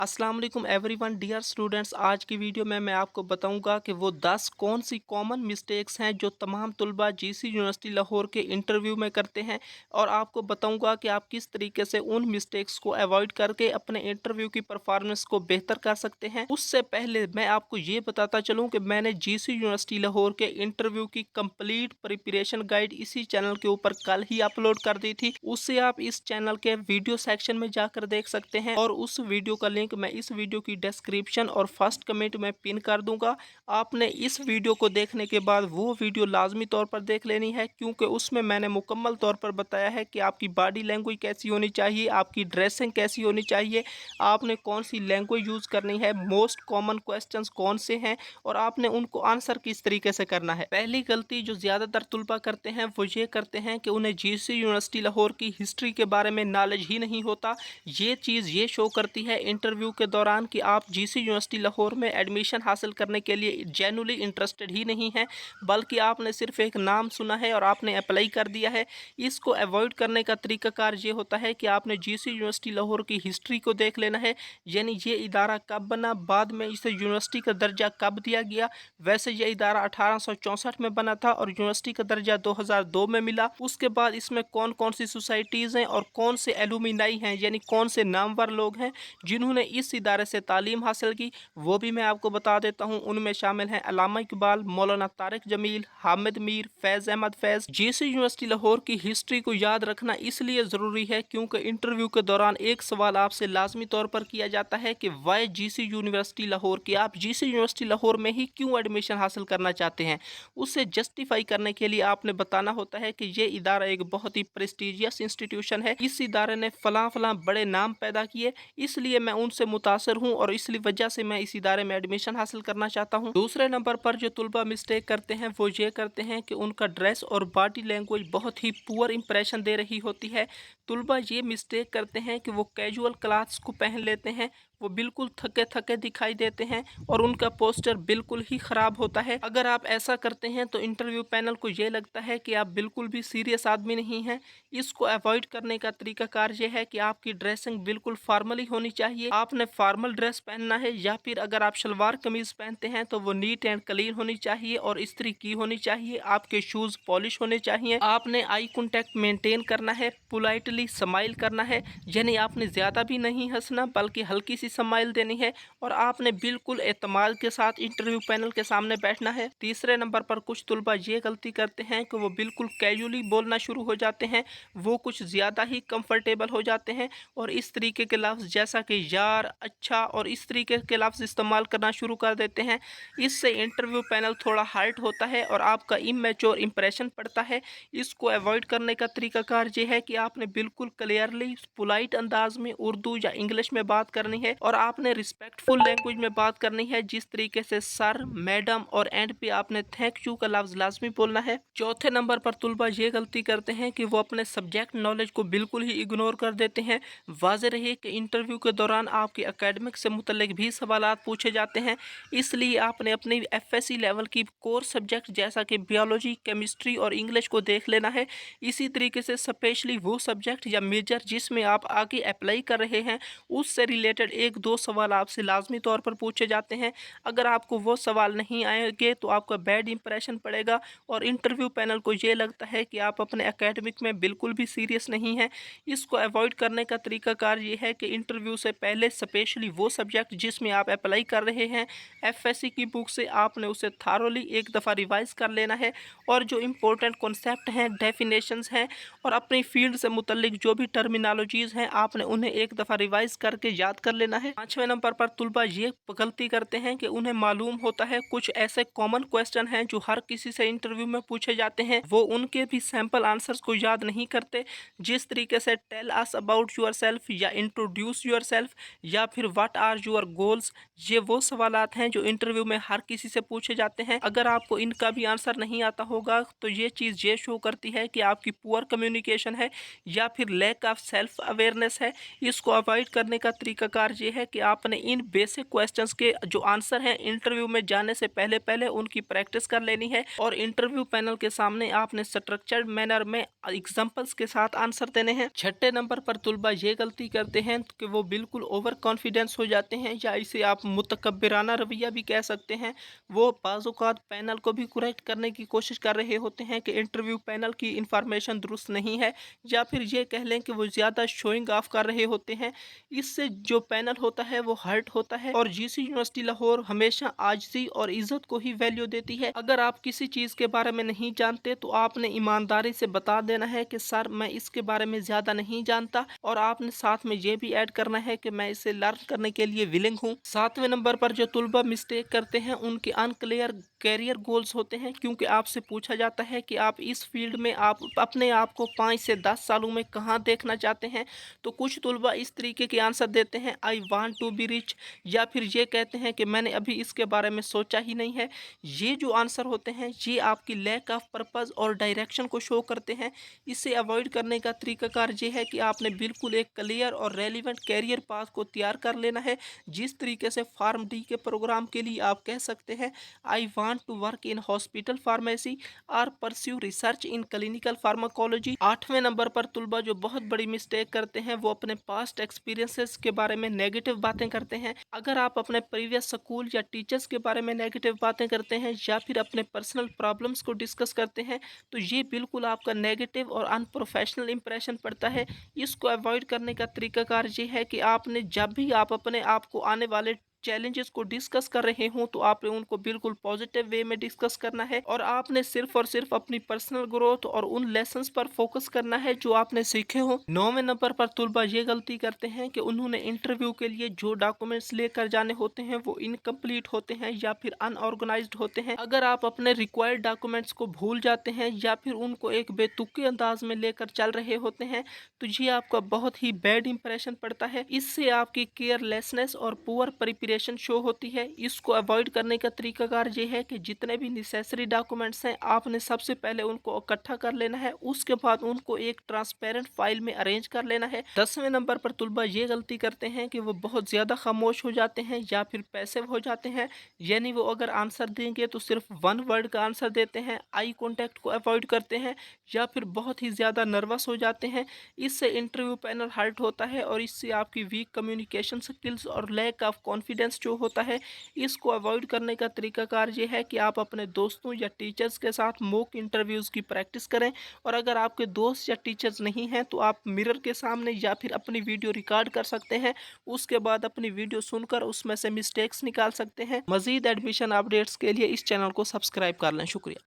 अस्सलाम वालेकुम everyone dear students. आज की वीडियो में मैं आपको बताऊंगा कि वो 10 कौन सी कॉमन मिस्टेक्स हैं जो तमाम तलबा जीसी यूनिवर्सिटी लाहौर के इंटरव्यू में करते हैं, और आपको बताऊंगा कि आप किस तरीके से उन मिस्टेक्स को अवॉइड करके अपने इंटरव्यू की परफॉर्मेंस को बेहतर कर सकते हैं। उससे पहले मैं आपको ये बताता चलूँ कि मैंने जीसी यूनिवर्सिटी लाहौर के इंटरव्यू की कंप्लीट प्रिपरेशन गाइड इसी चैनल के ऊपर कल ही अपलोड कर दी थी। उससे आप इस चैनल के वीडियो सेक्शन में जाकर देख सकते हैं, और उस वीडियो का लिंक मैं इस वीडियो की डिस्क्रिप्शन और फर्स्ट कमेंट में पिन कर दूंगा। आपने इस वीडियो को देखने के बाद वो वीडियो लाजमी तौर पर देख लेनी है, क्योंकि उसमें मैंने मुकम्मल तौर पर बताया है कि आपकी बॉडी लैंग्वेज कैसी होनी चाहिए, आपकी ड्रेसिंग कैसी होनी चाहिए, आपने कौन सी लैंग्वेज यूज़ करनी है, मोस्ट कॉमन क्वेश्चंस कौन से हैं, और आपने उनको आंसर किस तरीके से करना है। पहली गलती जो ज़्यादातर तलबा करते हैं वो ये करते हैं कि उन्हें जीसी यूनिवर्सिटी लाहौर की हिस्ट्री के बारे में नॉलेज ही नहीं होता। ये चीज़ ये शो करती है इंटरव्यू के दौरान कि आप जीसी यूनिवर्सिटी लाहौर में एडमिशन हासिल करने के लिए जेन्युइनली इंटरेस्टेड ही नहीं हैं, बल्कि आपने सिर्फ एक नाम सुना है और आपने अप्लाई कर दिया है। इसको अवॉइड करने का तरीकाकार ये होता है कि आपने जीसी यूनिवर्सिटी लाहौर की हिस्ट्री को देख लेना है, यानी ये इदारा कब बना, बाद में इसे यूनिवर्सिटी का दर्जा कब दिया गया। वैसे ये इदारा 1864 में बना था और यूनिवर्सिटी का दर्जा 2002 में मिला। उसके बाद इसमें कौन कौन सी सोसाइटीज़ हैं और कौन से एलुमिनाई हैं, यानी कौन से नामवर लोग हैं जिन्होंने इस इदारे से तालीम हासिल की, वो भी मैं आपको बता देता हूँ। उनमें शामिल हैं अल्लामा इकबाल, मौलाना तारिक जमील, हामिद मीर, फैज़ अहमद फैज़। जीसी यूनिवर्सिटी लाहौर की हिस्ट्री को याद रखना इसलिए ज़रूरी है क्योंकि इंटरव्यू के दौरान एक सवाल आपसे लाजमी तौर पर किया जाता है कि वाई जीसी यूनिवर्सिटी लाहौर, की आप जीसी यूनिवर्सिटी लाहौर में ही क्यों एडमिशन हासिल करना चाहते हैं। उसे जस्टिफाई करने के लिए आपने बताना होता है कि ये इदारा एक बहुत ही प्रेस्टिजियस इंस्टीट्यूशन है, इस इदारे ने फलां फलां बड़े नाम पैदा किए, इसलिए मैं उनसे मुतासर हूँ और इसलिए वजह से मैं इस इदारे में एडमिशन हासिल करना चाहता हूँ। दूसरे नंबर पर जो तुलबा मिस्टेक करते हैं वो ये करते हैं कि उनका ड्रेस और बॉडी लैंग्वेज बहुत ही पुअर इंप्रेशन दे रही होती है। तुलबा ये मिस्टेक करते हैं कि वो कैजुअल क्लॉथ्स को पहन लेते हैं, वो बिल्कुल थके थके दिखाई देते हैं और उनका पोस्टर बिल्कुल ही ख़राब होता है। अगर आप ऐसा करते हैं तो इंटरव्यू पैनल को ये लगता है कि आप बिल्कुल भी सीरियस आदमी नहीं हैं। इसको अवॉइड करने का तरीकाकार ये है कि आपकी ड्रेसिंग बिल्कुल फॉर्मली होनी चाहिए। आपने फॉर्मल ड्रेस पहनना है, या फिर अगर आप शलवार कमीज़ पहनते हैं तो वो नीट एंड क्लीन होनी चाहिए और इस्त्री की होनी चाहिए। आपके शूज़ पॉलिश होने चाहिए। आपने आई कॉन्टैक्ट मेंटेन करना है, पोलाइटली स्माइल करना है, यानी आपने ज़्यादा भी नहीं हंसना बल्कि हल्की सी स्माइल देनी है, और आपने बिल्कुल एतमाद के साथ इंटरव्यू पैनल के सामने बैठना है। तीसरे नंबर पर कुछ तुलबा ये गलती करते हैं कि वो बिल्कुल कैजुअली बोलना शुरू हो जाते हैं, वो कुछ ज़्यादा ही कंफर्टेबल हो जाते हैं और इस तरीके के लफ्ज़ जैसा कि यार, अच्छा और इस तरीके के लफ्ज़ इस्तेमाल करना शुरू कर देते हैं। इससे इंटरव्यू पैनल थोड़ा हर्ट होता है और आपका इमेच्योर इंप्रेशन पड़ता है। इसको अवॉइड करने का तरीकाकार ये है कि आपने बिल्कुल क्लियरली पोलाइट अंदाज में उर्दू या इंग्लिश में बात करनी है, और आपने रिस्पेक्टफुल लैंग्वेज में बात करनी है, जिस तरीके से सर, मैडम और एंड पे आपने थैंक यू का लफ्ज़ लाजमी बोलना है। चौथे नंबर पर तुलबा ये गलती करते हैं कि वो अपने सब्जेक्ट नॉलेज को बिल्कुल ही इग्नोर कर देते हैं। वाज़ेह रहे कि इंटरव्यू के दौरान आपके एकेडमिक से मुतल्लिक भी सवालात पूछे जाते हैं, इसलिए आपने अपनी एफएससी लेवल की कोर सब्जेक्ट जैसा कि बायोलॉजी, केमिस्ट्री और इंग्लिश को देख लेना है। इसी तरीके से स्पेशली वो सब्जेक्ट या मेजर जिसमें आप आगे अप्लाई कर रहे हैं, उससे रिलेटेड एक दो सवाल आपसे लाजमी तौर पर पूछे जाते हैं। अगर आपको वो सवाल नहीं आएंगे तो आपका बैड इंप्रेशन पड़ेगा और इंटरव्यू पैनल को ये लगता है कि आप अपने एकेडमिक में बिल्कुल भी सीरियस नहीं हैं। इसको अवॉइड करने का तरीकाकार ये है कि इंटरव्यू से पहले स्पेशली वो सब्जेक्ट जिसमें आप अप्लाई कर रहे हैं, एफएससी की बुक से आपने उसे थारोली एक दफ़ा रिवाइज़ कर लेना है, और जो इम्पोर्टेंट कॉन्सेप्ट हैं, डेफिनेशंस हैं और अपनी फील्ड से मुतल्लिक जो भी टर्मिनोलॉजीज़ हैं, आपने उन्हें एक दफ़ा रिवाइज़ करके याद कर लेना है। पाँचवें नंबर पर तुलबा ये गलती करते हैं कि उन्हें मालूम होता है कुछ ऐसे कॉमन क्वेश्चन हैं जो हर किसी से इंटरव्यू में पूछे जाते हैं, वो उनके भी सैम्पल आंसर्स को याद नहीं करते। जिस तरीके से tell us about yourself या इंट्रोड्यूस योर सेल्फ या फिर व्हाट आर योर गोल्स, ये वो सवालात हैं जो इंटरव्यू में हर किसी से पूछे जाते हैं। अगर आपको इनका भी आंसर नहीं आता होगा तो ये चीज़ ये शो करती है कि आपकी पुअर कम्युनिकेशन है या फिर लैक ऑफ सेल्फ अवेयरनेस है। इसको अवॉइड करने का तरीकाकार ये है कि आपने इन बेसिक क्वेश्चंस के जो आंसर हैं इंटरव्यू में जाने से पहले पहले उनकी प्रैक्टिस कर लेनी है, और इंटरव्यू पैनल के सामने आपने स्ट्रक्चर्ड मैनर में एग्जांपल्स के साथ आंसर देने हैं। छठे नंबर पर तुलबा ये गलती करते हैं कि वो बिल्कुल ओवर ओवर कॉन्फिडेंस हो जाते हैं, या इसे आप मुतकब्बिराना रवैया भी कह सकते हैं। वो बाज़ औक़ात पैनल को भी करेक्ट करने की कोशिश कर रहे होते हैं कि इंटरव्यू पैनल की इंफॉर्मेशन दुरुस्त नहीं है, या फिर ये कह लें कि वो ज़्यादा शोइंग ऑफ कर रहे होते हैं। इससे जो पैनल होता है वो हर्ट होता है, और जीसी यूनिवर्सिटी लाहौर हमेशा आजिज़ी और इज़्ज़त को ही वैल्यू देती है। अगर आप किसी चीज़ के बारे में नहीं जानते तो आपने ईमानदारी से बता देना है कि सर मैं इसके बारे में ज़्यादा नहीं जानता, और आपने साथ में ये भी ऐड करना है कि मैं इसे लर्न करने के लिए विलिंग हूँ। 7वें नंबर पर जो तुलबा मिस्टेक करते हैं उनके अनक्लियर कैरियर गोल्स होते हैं, क्योंकि आपसे पूछा जाता है कि आप इस फील्ड में आप अपने आप को 5 से 10 सालों में कहाँ देखना चाहते हैं। तो कुछ तुलबा इस तरीके के आंसर देते हैं, I want to be rich, या फिर ये कहते हैं कि मैंने अभी इसके बारे में सोचा ही नहीं है। ये जो आंसर होते हैं ये आपकी लैक ऑफ पर्पस और डायरेक्शन को शो करते हैं। इसे अवॉइड करने का तरीकाकार ये है कि आपने बिल्कुल एक क्लियर और रेलिवेंट कैरियर पाथ को तैयार कर लेना है। जिस तरीके से फार्म डी के प्रोग्राम के लिए आप कह सकते हैं, I want to work in hospital pharmacy और pursue research in clinical pharmacology. 8वें नंबर पर तुलबा जो बहुत बड़ी मिस्टेक करते हैं वो अपने पास्ट एक्सपीरियंसेस के बारे में नेगेटिव बातें करते हैं। अगर आप अपने प्रीवियस स्कूल या टीचर्स के बारे में नेगेटिव बातें करते हैं, या फिर अपने पर्सनल प्रॉब्लम्स को डिस्कस करते हैं, तो ये बिल्कुल आपका नेगेटिव और अनप्रोफेशनल इंप्रेशन पड़ता है। इसको अवॉइड करने का तरीकाकार ये है कि आपने जब भी आप अपने आप को आने वाले चैलेंजेस को डिस्कस कर रहे हों तो आपने उनको बिल्कुल पॉजिटिव वे में डिस्कस करना है, और आपने सिर्फ और सिर्फ अपनी पर्सनल ग्रोथ और उन लेसन्स पर फोकस करना है जो आपने सीखे हो। 9वें नंबर पर तुलबा ये गलती करते हैं कि उन्होंने इंटरव्यू के लिए जो डॉक्यूमेंट्स लेकर जाने होते हैं वो इनकम्प्लीट होते हैं या फिर अनऑर्गेनाइज्ड होते हैं। अगर आप अपने रिक्वायर्ड डॉक्यूमेंट्स को भूल जाते हैं या फिर उनको एक बेतुके अंदाज में लेकर चल रहे होते हैं, तो ये आपका बहुत ही बैड इंप्रेशन पड़ता है। इससे आपकी केयरलेसनेस और पुअर प्रिपरेशन शो होती है। इसको अवॉइड करने का तरीकाकार ये है कि जितने भी नेसेसरी डॉक्यूमेंट्स हैं आपने सबसे पहले उनको इकट्ठा कर लेना है, उसके बाद उनको एक ट्रांसपेरेंट फाइल में अरेंज कर लेना है। 10वें नंबर पर तुलबा ये गलती करते हैं कि वो बहुत ज़्यादा खामोश हो जाते हैं या फिर पैसिव हो जाते हैं, यानी वो अगर आंसर देंगे तो सिर्फ वन वर्ड का आंसर देते हैं, आई कॉन्टैक्ट को अवॉइड करते हैं, या फिर बहुत ही ज़्यादा नर्वस हो जाते हैं। इससे इंटरव्यू पैनल हर्ट होता है, और इससे आपकी वीक कम्युनिकेशन स्किल्स और लैक ऑफ कॉन्फिडेंस जो होता है, इसको अवॉइड करने का तरीकाकार ये है कि आप अपने दोस्तों या टीचर्स के साथ मॉक इंटरव्यूज़ की प्रैक्टिस करें, और अगर आपके दोस्त या टीचर्स नहीं हैं तो आप मिरर के सामने या फिर अपनी वीडियो रिकॉर्ड कर सकते हैं। उसके बाद अपनी वीडियो सुनकर उसमें से मिस्टेक्स निकाल सकते हैं। मज़ीद एडमिशन अपडेट्स के लिए इस चैनल को सब्सक्राइब कर लें। शुक्रिया।